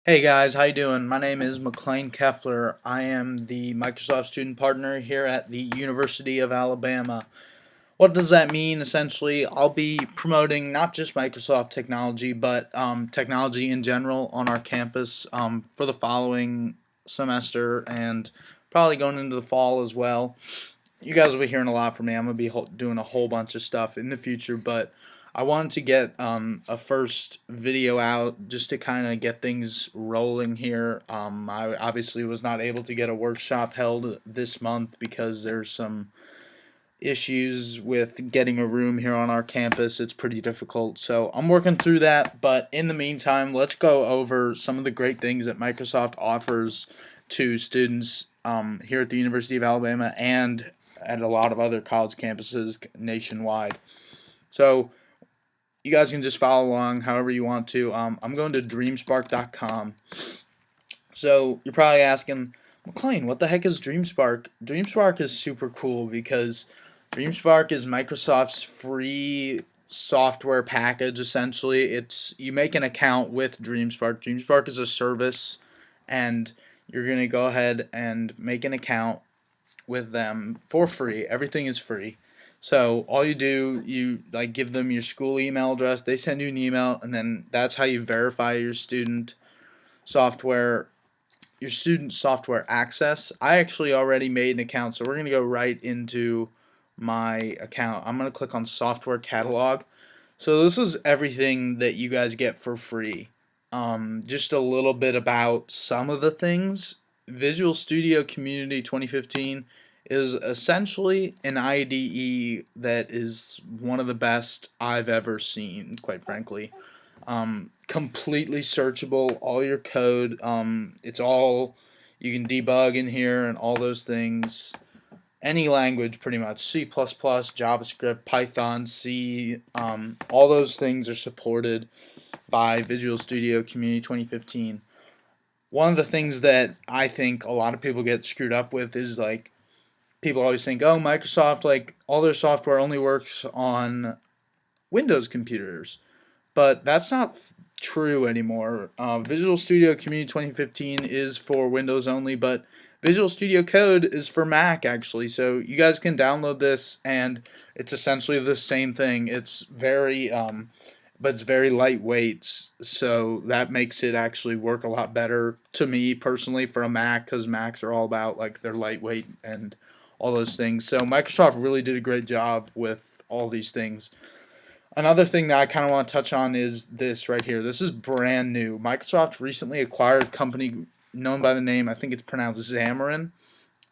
Hey guys, how you doing? My name is McLean Keffler. I am the Microsoft student partner here at the University of Alabama. What does that mean? Essentially, I'll be promoting not just Microsoft technology, but technology in general on our campus for the following semester and probably going into the fall as well. You guys will be hearing a lot from me. I'm going to be doing a whole bunch of stuff in the future, but I wanted to get a first video out just to kind of get things rolling here. I obviously was not able to get a workshop held this month because there's some issues with getting a room here on our campus. It's pretty difficult. So I'm working through that. But in the meantime, let's go over some of the great things that Microsoft offers to students here at the University of Alabama and at a lot of other college campuses nationwide. So you guys can just follow along however you want to. I'm going to dreamspark.com. So you're probably asking, McLean, what the heck is Dreamspark? Dreamspark is super cool because Dreamspark is Microsoft's free software package. Essentially, it's you make an account with Dreamspark. Dreamspark is a service, and you're gonna go ahead and make an account with them for free. Everything is free. So all you do, you like give them your school email address. They send you an email, and then that's how you verify software your student software access. I actually already made an account, so we're going to go right into my account. I'm going to click on software catalog. So this is everything that you guys get for free. Just a little bit about some of the things. Visual Studio Community 2015 is essentially an IDE that is one of the best I've ever seen, quite frankly. Completely searchable, all your code. It's all you can debug in here and all those things. Any language, pretty much. C++, JavaScript, Python, C. All those things are supported by Visual Studio Community 2015. One of the things that I think a lot of people get screwed up with is like people always think, oh, Microsoft, like all their software only works on Windows computers. But that's not true anymore. Visual Studio Community 2015 is for Windows only, but Visual Studio Code is for Mac actually. So you guys can download this, and it's essentially the same thing. It's but it's very lightweight, so that makes it actually work a lot better to me personally for a Mac, because Macs are all about like they're lightweight and all those things. So Microsoft really did a great job with all these things. Another thing that I kind of want to touch on is this right here. This is brand new. Microsoft recently acquired a company known by the name, I think it's pronounced Xamarin.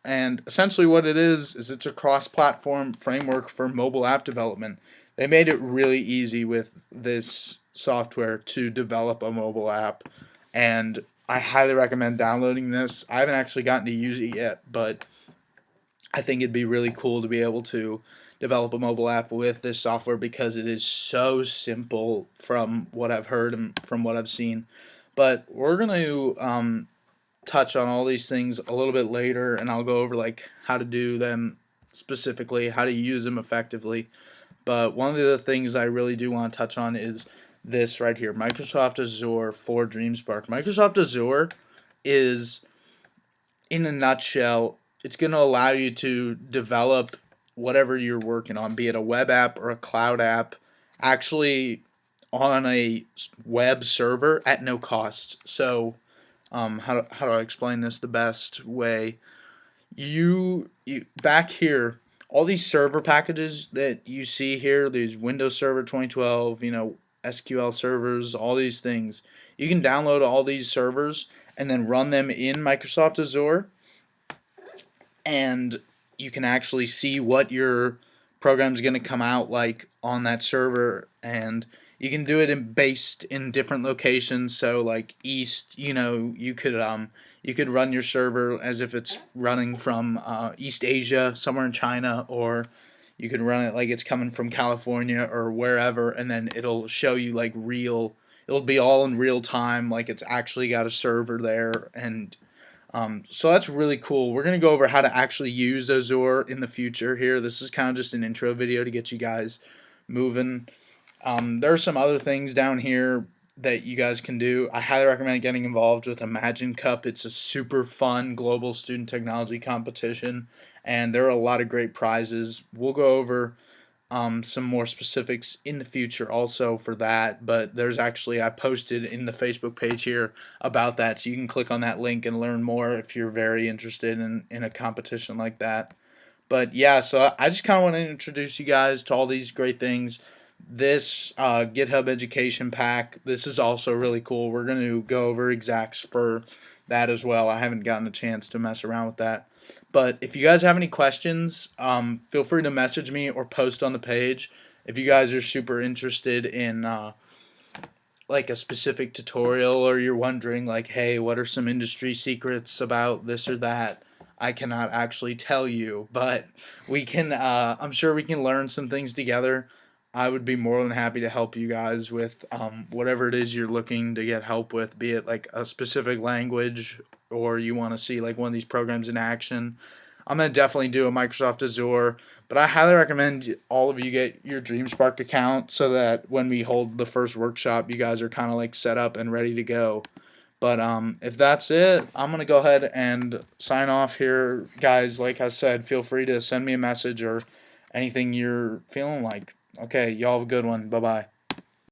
And essentially what it is it's a cross-platform framework for mobile app development. They made it really easy with this software to develop a mobile app. And I highly recommend downloading this. I haven't actually gotten to use it yet, but I think it'd be really cool to be able to develop a mobile app with this software because it is so simple from what I've heard and from what I've seen. But we're going to touch on all these things a little bit later, and I'll go over like how to do them specifically, how to use them effectively. But one of the things I really do want to touch on is this right here, Microsoft Azure for Dreamspark. Microsoft Azure is, in a nutshell, it's going to allow you to develop whatever you're working on, be it a web app or a cloud app, actually on a web server at no cost. So, how do I explain this the best way? You back here, all these server packages that you see here, these Windows Server 2012, SQL servers, all these things. You can download all these servers and then run them in Microsoft Azure, and you can actually see what your program is going to come out like on that server, and you can do it based in different locations. So like east, you could run your server as if it's running from East Asia, somewhere in China, or you could run it like it's coming from California or wherever, and then it'll show you like it'll be all in real time, like it's actually got a server there. And so that's really cool. We're going to go over how to actually use Azure in the future here. This is kind of just an intro video to get you guys moving. There are some other things down here. that you guys can do. I highly recommend getting involved with Imagine Cup. It's a super fun global student technology competition, and there are a lot of great prizes. We'll go over some more specifics in the future also for that, but there's actually, I posted in the Facebook page here about that, so you can click on that link and learn more if you're very interested in a competition like that. But yeah, so I just kind of want to introduce you guys to all these great things. This GitHub education pack, this is also really cool. We're going to go over execs for that as well. I haven't gotten a chance to mess around with that. But if you guys have any questions, feel free to message me or post on the page. If you guys are super interested in like a specific tutorial, or you're wondering like, hey, what are some industry secrets about this or that, I cannot actually tell you, but we can I'm sure we can learn some things together. I would be more than happy to help you guys with whatever it is you're looking to get help with, be it like a specific language, or you want to see like one of these programs in action. I'm gonna definitely do a Microsoft Azure, but I highly recommend all of you get your Dreamspark account so that when we hold the first workshop, you guys are kind of like set up and ready to go. But if that's it, I'm gonna go ahead and sign off here, guys. Like I said, feel free to send me a message or anything you're feeling like. Okay, y'all have a good one. Bye bye.